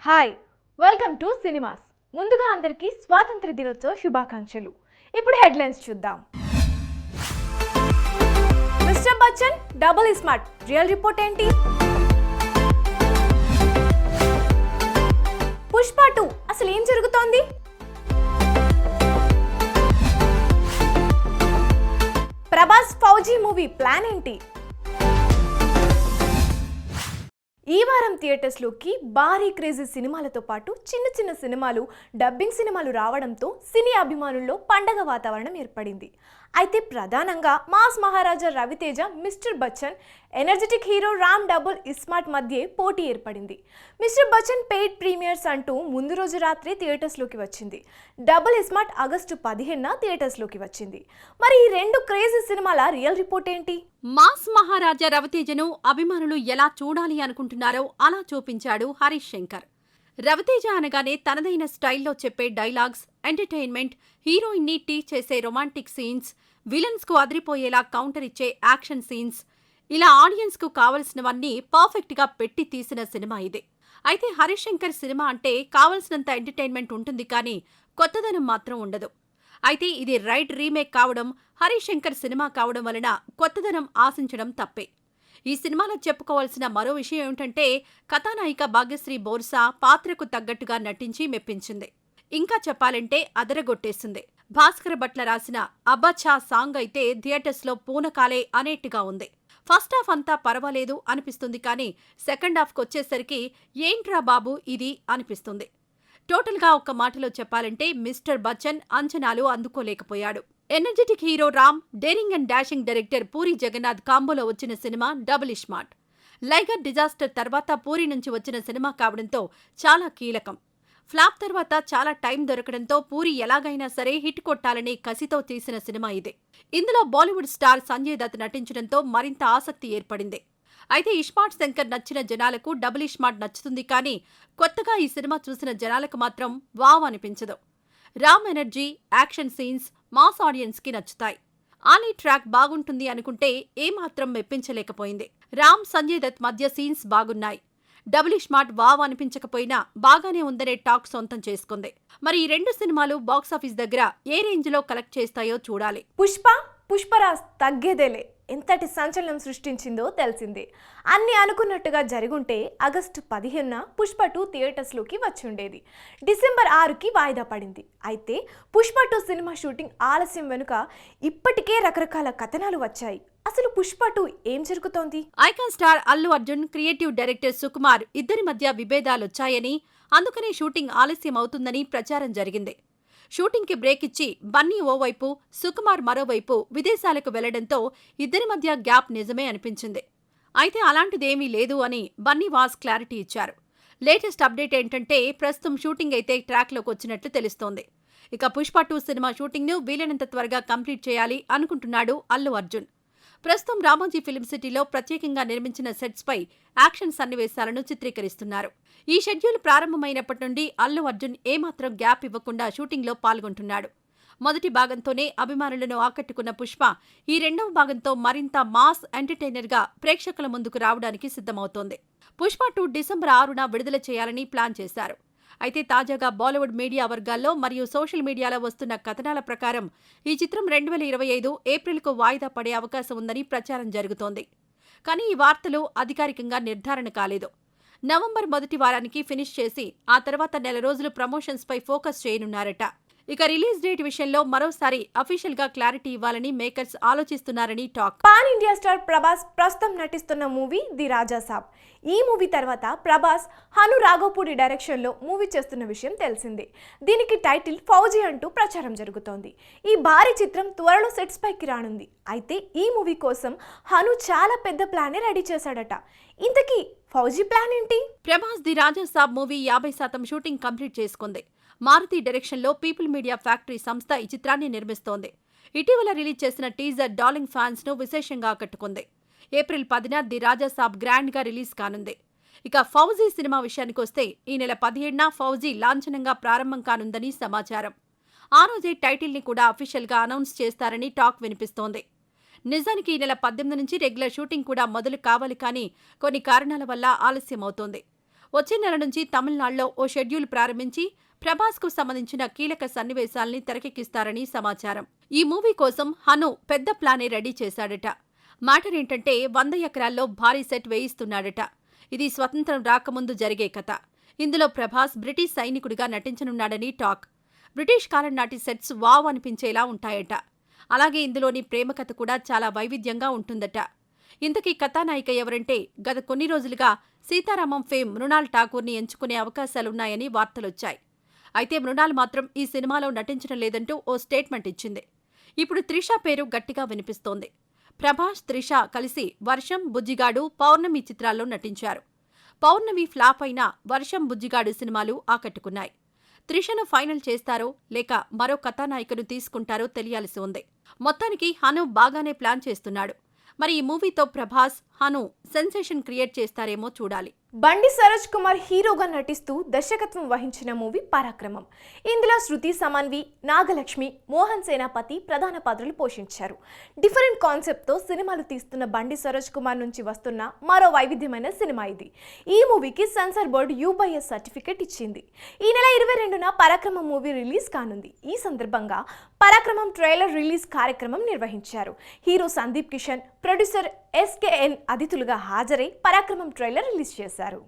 Hi welcome to cinemas. ముందుగా అందరికీ స్వాతంత్ర దినోత్సవ శుభాకాంక్షలు. ఇప్పుడు హెడ్లైన్స్ చూద్దాం. Mister Bachchan double smart, real report ఏంటి? పుష్ప 2 అసలు ఏం జరుగుతోంది? ప్రభాస్ ఫౌజీ మూవీ ప్లాన్ ఏంటి? ఈ వారం థియేటర్స్లోకి భారీ క్రేజీ సినిమాలతో పాటు చిన్న చిన్న సినిమాలు, డబ్బింగ్ సినిమాలు రావడంతో సినీ అభిమానుల్లో పండగ వాతావరణం ఏర్పడింది. అయితే ప్రధానంగా mass Maharaja Raviteja, Mister Bachchan, energetic hero Ram double iSmart మధ్య పోటీ ఏర్పడింది. మిస్టర్ బచ్చన్ పెయిడ్ ప్రీమియర్స్ అంటూ ముందు రోజు రాత్రి థియేటర్స్లోకి వచ్చింది. డబుల్ ఇస్మార్ట్ ఆగస్టు 15న థియేటర్స్లోకి వచ్చింది. మరి ఈ రెండు క్రేజీ సినిమాల రియల్ రిపోర్ట్ ఏంటి? మాస్ మహారాజా రవితేజను అభిమానులు ఎలా చూడాలి అనుకుంటున్నారో అలా చూపించాడు హరీష్ శంకర్. రవితేజ అనగానే తనదైన స్టైల్లో చెప్పే డైలాగ్స్, ఎంటర్టైన్మెంట్, హీరోయిన్ని టీచ్ చేసే రొమాంటిక్ సీన్స్, విలన్స్ కు అదిరిపోయేలా కౌంటర్ ఇచ్చే యాక్షన్ సీన్స్, ఇలా ఆడియన్స్ కు కావలసినవన్నీ పర్ఫెక్ట్ గా పెట్టి తీసిన సినిమా ఇదే. అయితే హరీష్ శంకర్ సినిమా అంటే కావలసినంత ఎంటర్టైన్మెంట్ ఉంటుంది కానీ కొత్తదనం మాత్రం ఉండదు. అయితే ఇది రైట్ రీమేక్ కావడం, హరీష్ శంకర్ సినిమా కావడం వలన కొత్తదనం ఆశించడం తప్పే. ఈ సినిమాలో చెప్పుకోవాల్సిన మరో విషయం ఏమిటంటే కథానాయిక భాగ్యశ్రీ బోర్సా పాత్రకు తగ్గట్టుగా నటించి మెప్పించింది. ఇంకా చెప్పాలంటే అదరగొట్టేసింది. భాస్కర భట్ల రాసిన అబ్బచ్చా సాంగ్ అయితే థియేటర్స్లో పూనకాలే అనేట్టుగా ఉంది. ఫస్ట్ హాఫ్ అంతా పర్వాలేదు అనిపిస్తుంది కానీ సెకండ్ హాఫ్కొచ్చేసరికి ఏంట్రా బాబు ఇది అనిపిస్తుంది. టోటల్గా ఒక్క మాటలో చెప్పాలంటే మిస్టర్ బచ్చన్ అంచనాలు అందుకోలేకపోయాడు. Energetic hero Ram, daring and dashing director Puri Jagannath కాంబోలో వచ్చిన cinema double smart. Liger disaster తర్వాత పూరి నుంచి వచ్చిన సినిమా కావడంతో చాలా కీలకం. ఫ్లాప్ తర్వాత చాలా టైం దొరకడంతో పూరి ఎలాగైనా సరే హిట్ కొట్టాలనే కసితో తీసిన సినిమా ఇదే. ఇందులో బాలీవుడ్ స్టార్ సంజయ్ దత్ నటించడంతో మరింత ఆసక్తి ఏర్పడింది. అయితే ఇస్మార్ట్ శంకర్ నచ్చిన జనాలకు డబుల్ స్మార్ట్ నచ్చుతుంది కానీ కొత్తగా ఈ సినిమా చూసిన జనాలకు మాత్రం వావ్ అనిపించదు. Ram energy, action scenes mass audience కి నచ్చుతాయి. ఆలీ ట్రాక్ బాగుంటుంది అనుకుంటే ఏమాత్రం మెప్పించలేకపోయింది. రామ్, సంజయ్ దత్ మధ్య సీన్స్ బాగున్నాయి. డబుల్ స్మార్ట్ వావ్ అనిపించకపోయినా బాగానే ఉందనే టాక్ సొంతం చేసుకుంది. మరి ఈ రెండు సినిమాలు బాక్సాఫీస్ దగ్గర ఏ రేంజ్ లో కలెక్ట్ చేస్తాయో చూడాలి. పుష్పరాజ్ తగ్గేదేలే ఎంతటి సంచలనం సృష్టించిందో తెలిసిందే. అన్ని అనుకున్నట్టుగా జరుగుంటే ఆగస్టు 15న పుష్ప 2 థియేటర్స్లోకి వచ్చి ఉండేది. డిసెంబర్ 6కి వాయిదా పడింది. అయితే పుష్ప 2 సినిమా షూటింగ్ ఆలస్యం వెనుక ఇప్పటికే రకరకాల కథనాలు వచ్చాయి. అసలు పుష్ప 2 ఏం జరుగుతోంది? Icon star Allu Arjun, creative director Sukumar ఇద్దరి మధ్య విభేదాలొచ్చాయని, అందుకనే షూటింగ్ ఆలస్యం అవుతుందని ప్రచారం జరిగింది. షూటింగ్కి బ్రేక్ ఇచ్చి బన్నీ ఓవైపు, సుకుమార్ మరోవైపు విదేశాలకు వెళ్లడంతో ఇద్దరి మధ్య గ్యాప్ నిజమే అనిపించింది. అయితే అలాంటిదేమీ లేదు అని బన్నీ వాస్ క్లారిటీ ఇచ్చారు. లేటెస్ట్ అప్డేట్ ఏంటంటే ప్రస్తుతం షూటింగ్ అయితే ట్రాక్లోకి వచ్చినట్లు తెలుస్తోంది. ఇక పుష్ప 2 సినిమా షూటింగ్ను వీలైనంత త్వరగా కంప్లీట్ చేయాలి అనుకుంటున్నాడు అల్లు అర్జున్. ప్రస్తుతం రామోజీ ఫిల్మ్ సిటీలో ప్రత్యేకంగా నిర్మించిన సెట్స్పై యాక్షన్ సన్నివేశాలను చిత్రీకరిస్తున్నారు. ఈ షెడ్యూల్ ప్రారంభమైనప్పటి నుండి అల్లు అర్జున్ ఏమాత్రం గ్యాప్ ఇవ్వకుండా షూటింగ్లో పాల్గొంటున్నాడు. మొదటి భాగంతోనే అభిమానులను ఆకట్టుకున్న పుష్ప ఈ రెండవ భాగంతో మరింత మాస్ ఎంటర్టైనర్గా ప్రేక్షకుల ముందుకు రావడానికి సిద్ధమవుతోంది. పుష్ప 2 డిసెంబర్ 6న విడుదల చేయాలని ప్లాన్ చేశారు. అయితే తాజాగా బాలీవుడ్ మీడియా వర్గాల్లో మరియు సోషల్ మీడియాలో వస్తున్న కథనాల ప్రకారం ఈ చిత్రం 2025 ఏప్రిల్కు వాయిదా పడే అవకాశం ఉందని ప్రచారం జరుగుతోంది. కానీ ఈ వార్తలు అధికారికంగా నిర్ధారణ కాలేదు. నవంబర్ మొదటి వారానికి ఫినిష్ చేసి ఆ తర్వాత నెల రోజులు ప్రమోషన్స్పై ఫోకస్ చేయనున్నారట. ఇక రిలీజ్ డేట్ విషయంలో మరోసారి అఫీషియల్ గా క్లారిటీ ఇవ్వాలని మేకర్స్ ఆలోచిస్తున్నారని talk. Pan India star Prabhas ప్రస్తుతం నటిస్తున్న మూవీ ది రాజా సాబ్. ఈ మూవీ తర్వాత ప్రభాస్ హను రాఘవపూడి డైరెక్షన్ లో మూవీ చేస్తున్న విషయం తెలిసిందే. దీనికి టైటిల్ ఫౌజీ అంటూ ప్రచారం జరుగుతోంది. ఈ భారీ చిత్రం త్వరలో సెట్స్ పైకి రానుంది. అయితే ఈ మూవీ కోసం హను చాలా పెద్ద ప్లానే రెడీ చేశాడట. ఇంతకీ ఫౌజీ ప్లాన్ ఏంటి? Prabhas the Raja Saab movie 50% shooting complete చేసుకుంది. మారుతి డైరెక్షన్లో పీపుల్ మీడియా ఫ్యాక్టరీ సంస్థ ఈ చిత్రాన్ని నిర్మిస్తోంది. ఇటీవల రిలీజ్ చేసిన టీజర్ డార్లింగ్ ఫ్యాన్స్ ను విశేషంగా ఆకట్టుకుంది. ఏప్రిల్ 10న ది రాజా సాబ్ గ్రాండ్ గా రిలీజ్ కానుంది. ఇక ఫౌజీ సినిమా విషయానికొస్తే ఈ నెల 17న ఫౌజీ లాంఛనంగా ప్రారంభం కానుందని సమాచారం. ఆ రోజే టైటిల్ ని కూడా అఫీషియల్ గా అనౌన్స్ చేస్తారని టాక్ వినిపిస్తోంది. నిజానికి ఈ నెల 18 నుంచి రెగ్యులర్ షూటింగ్ కూడా మొదలు కావాలి కానీ కొన్ని కారణాల వల్ల ఆలస్యం అవుతోంది. వచ్చే నెల నుంచి తమిళనాడులో ఓ షెడ్యూల్ ప్రారంభించి ప్రభాస్కు సంబంధించిన కీలక సన్నివేశాల్ని తెరకెక్కిస్తారని సమాచారం. ఈ మూవీ కోసం హను పెద్ద ప్లానే రెడీ చేశాడట. మ్యాటర్ ఏంటంటే 100 ఎకరాల్లో భారీ సెట్ వేయిస్తున్నాడట. ఇది స్వతంత్రం రాకముందు జరిగే కథ. ఇందులో ప్రభాస్ బ్రిటిష్ సైనికుడిగా నటించనున్నాడని టాక్. బ్రిటిష్ కాలం నాటి సెట్స్ వావ్ అనిపించేలా ఉంటాయట. అలాగే ఇందులోని ప్రేమ కథ కూడా చాలా వైవిధ్యంగా ఉంటుందట. ఇంతకీ కథానాయిక ఎవరంటే గత కొన్ని రోజులుగా సీతారామం ఫేమ్ మృణాల్ ఠాకూర్ని ఎంచుకునే అవకాశాలున్నాయని వార్తలొచ్చాయి. అయితే మృణాల్ మాత్రం ఈ సినిమాలో నటించడం లేదంటూ ఓ స్టేట్మెంట్ ఇచ్చింది. ఇప్పుడు త్రిష పేరు గట్టిగా వినిపిస్తోంది. ప్రభాస్, త్రిష కలిసి వర్షం, బుజ్జిగాడు, పౌర్ణమి చిత్రాల్లో నటించారు. పౌర్ణమి ఫ్లాప్ అయిన వర్షం, బుజ్జిగాడు సినిమాలు ఆకట్టుకున్నాయి. త్రిషను ఫైనల్ చేస్తారో లేక మరో కథానాయికను తీసుకుంటారో తెలియాల్సి ఉంది. మొత్తానికి హను బాగానే ప్లాన్ చేస్తున్నాడు. మరి ఈ మూవీతో ప్రభాస్, హను సెన్సేషన్ క్రియేట్ చేస్తారేమో చూడాలి. బండి సరోజ్ కుమార్ హీరోగా నటిస్తూ దర్శకత్వం వహించిన మూవీ పరాక్రమం. ఇందులో శృతి సమన్వి, నాగలక్ష్మి, మోహన్ సేనాపతి ప్రధాన పాత్రలు పోషించారు. డిఫరెంట్ కాన్సెప్ట్తో సినిమాలు తీస్తున్న బండి సరోజ్ కుమార్ నుంచి వస్తున్న మరో వైవిధ్యమైన సినిమా ఇది. ఈ మూవీకి సెన్సార్ బోర్డు U/S సర్టిఫికెట్ ఇచ్చింది. ఈ నెల 22న పరాక్రమం మూవీ రిలీజ్ కానుంది. ఈ సందర్భంగా పరాక్రమం ట్రైలర్ రిలీజ్ కార్యక్రమం నిర్వహించారు. Hero Sandeep Kishan, producer SKN అతిథులుగా హాజరై పరాక్రమం ట్రైలర్ రిలీజ్ చేశారు.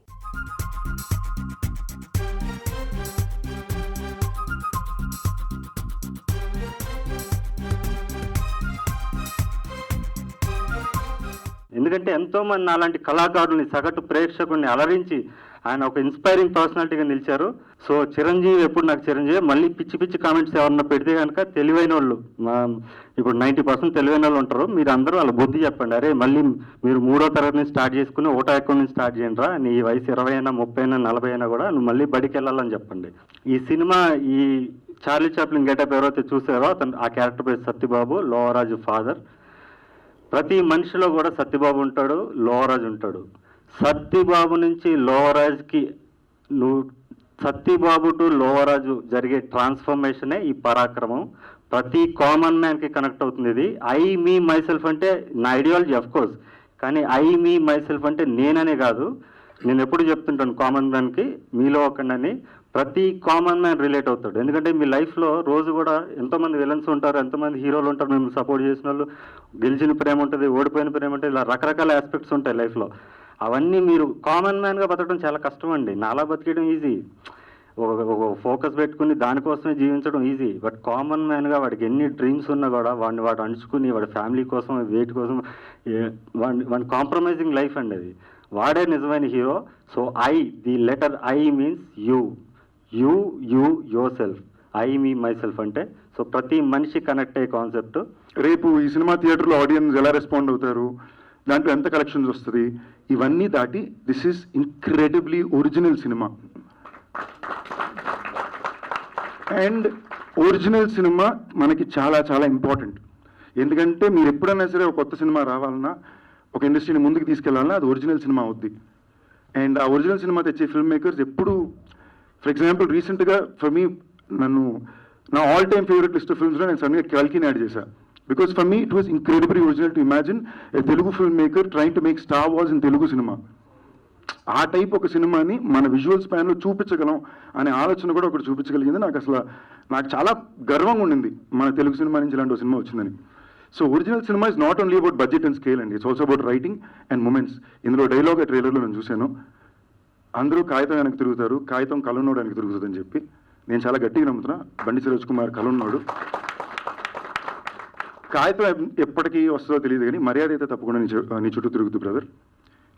ఎందుకంటే ఎంతోమంది అలాంటి కళాకారుల్ని, సగటు ప్రేక్షకుల్ని అలరించి ఆయన ఒక ఇన్స్పైరింగ్ పర్సనాలిటీగా నిలిచారు. సో చిరంజీవి ఎప్పుడు నాకు చిరంజీవి. మళ్ళీ పిచ్చి పిచ్చి కామెంట్స్ ఎవరన్నా పెడితే కనుక తెలివైన వాళ్ళు, ఇప్పుడు 90% తెలివైన వాళ్ళు ఉంటారు, మీరు అందరూ వాళ్ళ బుద్ధి చెప్పండి. అరే మళ్ళీ మీరు 3వ తరగతి నుంచి స్టార్ట్ చేసుకుని ఒకటో అకౌంట్ నుంచి స్టార్ట్ చేయండి రా, నీ వయసు 20 అయినా 30 అయినా 40 అయినా కూడా నువ్వు మళ్ళీ బడికి వెళ్ళాలని చెప్పండి. ఈ సినిమా ఈ చార్లీ చాప్లిన్ గెటప్ ఎవరైతే చూసారో అతను, ఆ క్యారెక్టర్ పేరు సత్యబాబు, లోవరాజు ఫాదర్. ప్రతి మనిషిలో కూడా సత్యబాబు ఉంటాడు, లోవరాజు ఉంటాడు. సత్యబాబు నుంచి లోవరాజ్కి సత్యబాబు టు లోవరాజు జరిగే ట్రాన్స్ఫర్మేషనే ఈ పరాక్రమం. ప్రతి కామన్ మ్యాన్కి కనెక్ట్ అవుతుంది ఇది. ఐ మీ మైసెల్ఫ్ అంటే నా ఐడియాలజీ ఆఫ్ కోర్స్, కానీ ఐ మీ మైసెల్ఫ్ అంటే నేననే కాదు. నేను ఎప్పుడు చెప్తుంటాను కామన్ మ్యాన్కి మీలో ఒకనని. ప్రతి కామన్ మ్యాన్ రిలేట్ అవుతాడు. ఎందుకంటే మీ లైఫ్లో రోజు కూడా ఎంతోమంది విలన్స్ ఉంటారు, ఎంతోమంది హీరోలు ఉంటారు, మేము సపోర్ట్ చేసిన వాళ్ళు. గెలిచిన ప్రేమ ఉంటుంది, ఓడిపోయిన ప్రేమ ఉంటుంది, ఇలా రకరకాల ఆస్పెక్ట్స్ ఉంటాయి లైఫ్లో. అవన్నీ మీరు కామన్ మ్యాన్గా బతకడం చాలా కష్టం అండి. నాలా బతికేయడం ఈజీ, ఒక ఫోకస్ పెట్టుకుని దానికోసమే జీవించడం ఈజీ. బట్ కామన్ మ్యాన్గా వాడికి ఎన్ని డ్రీమ్స్ ఉన్నా కూడా వాడు అంచుకుని వాడి ఫ్యామిలీ కోసం, వేటి కోసం, వాడి కాంప్రమైజింగ్ లైఫ్ అండి అది. వాడే నిజమైన hero. So the letter I means you your self. I me my self అంటే సో ప్రతి మనిషి కనెక్ట్ అయ్యే కాన్సెప్ట్. రేపు ఈ సినిమా థియేటర్లో ఆడియన్స్ ఎలా రెస్పాండ్ అవుతారు, దాంట్లో ఎంత కలెక్షన్స్ వస్తుంది, ఇవన్నీ దాటి this is incredibly original cinema. And original cinema మనకి చాలా చాలా ఇంపార్టెంట్. ఎందుకంటే మీరు ఎప్పుడైనా సరే ఒక కొత్త సినిమా రావాలన్నా, ఒక ఇండస్ట్రీని ముందుకు తీసుకెళ్లాలన్నా అది ఒరిజినల్ సినిమా అవుద్ది. అండ్ ఆ ఒరిజినల్ సినిమా తెచ్చే ఫిల్మ్ మేకర్స్ ఎప్పుడు, ఫర్ ఎగ్జాంపుల్ రీసెంట్గా ఫర్ మీ నా all time favourite list of ఫిల్మ్స్లో నేను సడన్గా కల్కిని యాడ్ చేశాను. Because for me it was incredibly original to imagine a Telugu film maker trying to make Star Wars in Telugu cinema. ఆ type ఒక సినిమాని మన విజువల్ స్పాన్లో చూపించగలం అనే ఆలోచన కూడా ఒకటి చూపించగలిగింది. నాకు చాలా గర్వంగా ఉండింది మన తెలుగు సినిమా నుంచి ఇలాంటి ఒక సినిమా వచ్చిందని. So original cinema is not only about budget and scale అండి, it's also about writing and moments. ఇందులో డైలాగ్ ట్రైలర్లో నేను చూశాను, అందరూ కాగితం వెనక్కి తిరుగుతారు, కాగితం కలున్నోడు వెనక్కి తిరుగుతుంది అని చెప్పి. నేను చాలా గట్టిగా నమ్ముతున్నా బండి సరోజ్ కుమార్ కలున్నోడు. కాగితం ఎప్పటికీ వస్తుందో తెలియదు కానీ మర్యాద అయితే తప్పకుండా నీ చుట్టూ తిరుగుతుంది బ్రదర్.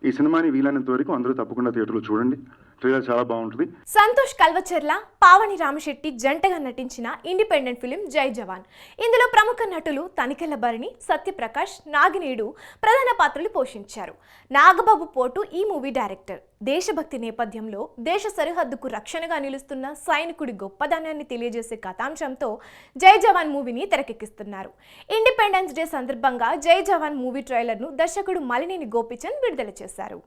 ఈ సినిమాని వీలైనంత వరకు అందరూ తప్పకుండా థియేటర్లో చూడండి. ట్రైలర్ చాలా బాగుంటుంది. సంతోష్ కల్వచర్ల, పావని రామశెట్టి జంటగా నటించిన ఇండిపెండెంట్ ఫిలిం జై జవాన్. ఇందులో ప్రముఖ నటులు తనికెళ్ల భరణి, సత్యప్రకాష్, నాగినేడు ప్రధాన పాత్రలు పోషించారు. నాగబాబు పోటు ఈ మూవీ డైరెక్టర్. దేశభక్తి నేపథ్యంలో దేశ సరిహద్దుకు రక్షణగా నిలుస్తున్న సైనికుడి గొప్పదనాన్ని తెలియజేసే కథాంశంతో జై జవాన్ మూవీని తెరకెక్కిస్తున్నారు. ఇండిపెండెన్స్ డే సందర్భంగా జై జవాన్ మూవీ ట్రైలర్ను దర్శకుడు మలినేని గోపీచంద్ విడుదల చేశారు.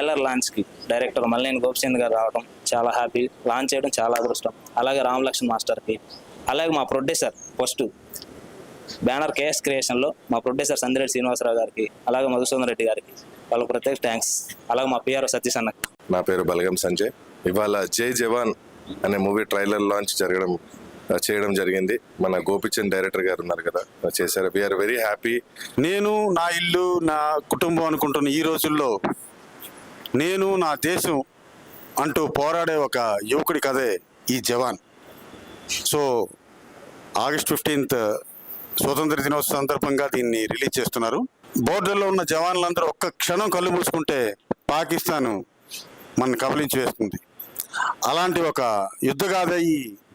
ట్రైలర్ లాంచ్కి డైరెక్టర్ మల్లేని గోపిచంద్ గారు రావడం చాలా హ్యాపీ, లాంచ్ చేయడం చాలా అదృష్టం. అలాగే రామ్ లక్ష్మణ్ మాస్టర్కి, అలాగే మా ప్రొడ్యూసర్ ఫస్ట్ బ్యానర్ కేఎస్ క్రియేషన్లో మా ప్రొడ్యూసర్ సందిరెడ్డి శ్రీనివాసరావు గారికి, అలాగే మధుసూదన్ రెడ్డి గారికి వాళ్ళకు ప్రత్యేక థ్యాంక్స్. అలాగే మా పిఆర్ సతీష్ అన్నకి. నా పేరు బలగం సంజయ్. ఇవాళ జై జవాన్ అనే మూవీ ట్రైలర్ లాంచ్ చేయడం జరిగింది. మన గోపిచంద్ డైరెక్టర్ గారు ఉన్నారు కదా, చేశారు. We are very happy. నేను నా ఇల్లు నా కుటుంబం అనుకుంటున్న ఈ రోజుల్లో నేను నా దేశం అంటూ పోరాడే ఒక యువకుడి కథే ఈ జవాన్. సో ఆగస్ట్ 15th స్వతంత్ర దినోత్సవం సందర్భంగా దీన్ని రిలీజ్ చేస్తున్నారు. బోర్డర్లో ఉన్న జవాన్లందరూ ఒక్క క్షణం కళ్ళు మూసుకుంటే పాకిస్తాన్ మన కబలించి వేస్తుంది. అలాంటి ఒక యుద్ధగాథ ఈ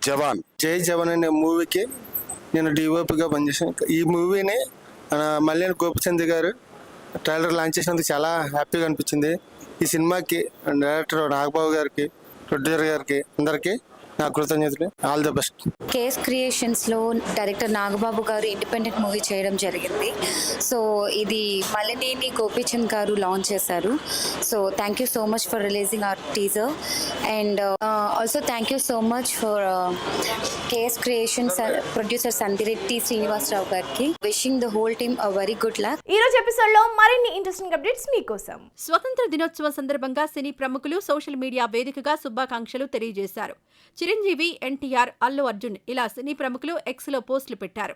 జవాన్. జై జవాన్ అనే మూవీకి నేను డిఓపిగా పనిచేసాను. ఈ మూవీని మల్లేని గోపిచంద్ గారు ట్రైలర్ లాంచ్ చేసినందుకు చాలా హ్యాపీగా అనిపించింది. ఈ సినిమాకి డైరెక్టర్ నాగబాబు గారికి, ప్రొడ్యూసర్ గారికి అందరికీ నా కృతజ్ఞతలు. All the best. కేఎస్ క్రియేషన్స్లో డైరెక్టర్ నాగబాబు గారు ఇండిపెండెంట్ మూవీ చేయడం జరిగింది. సో ఇది మల్లేని గోపిచంద్ గారు లాంచ్ చేశారు. So thank you so much for releasing our teaser and also thank you so much for KS Creations producer Sandireddy Srinivasarao గారికి. Wishing the whole team a very good luck. ఈ రోజు episode లో మరిన్ని ఇంట్రెస్టింగ్ అప్డేట్స్ మీకోసం. స్వతంత్ర దినోత్సవం సందర్భంగా సినీ ప్రముఖులు సోషల్ మీడియా వేదికగా శుభాకాంక్షలు తెలియజేశారు. చిరంజీవి, ఎన్టీఆర్, అల్లు అర్జున్ ఇలా సినీ ప్రముఖులు ఎక్స్లో పోస్టులు పెట్టారు.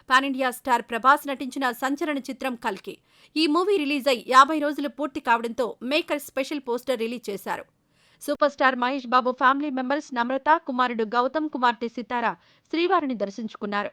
పాన్ ఇండియా స్టార్ ప్రభాస్ నటించిన సంచలన చిత్రం కల్కి. ఈ మూవీ రిలీజ్ అయి 50 రోజులు పూర్తి కావడంతో మేకర్ స్పెషల్ పోస్టర్ రిలీజ్ చేశారు. Super star Mahesh Babu family members నమ్రత, కుమారుడు గౌతమ్, కుమార్తె సితార శ్రీవారిని దర్శించుకున్నారు.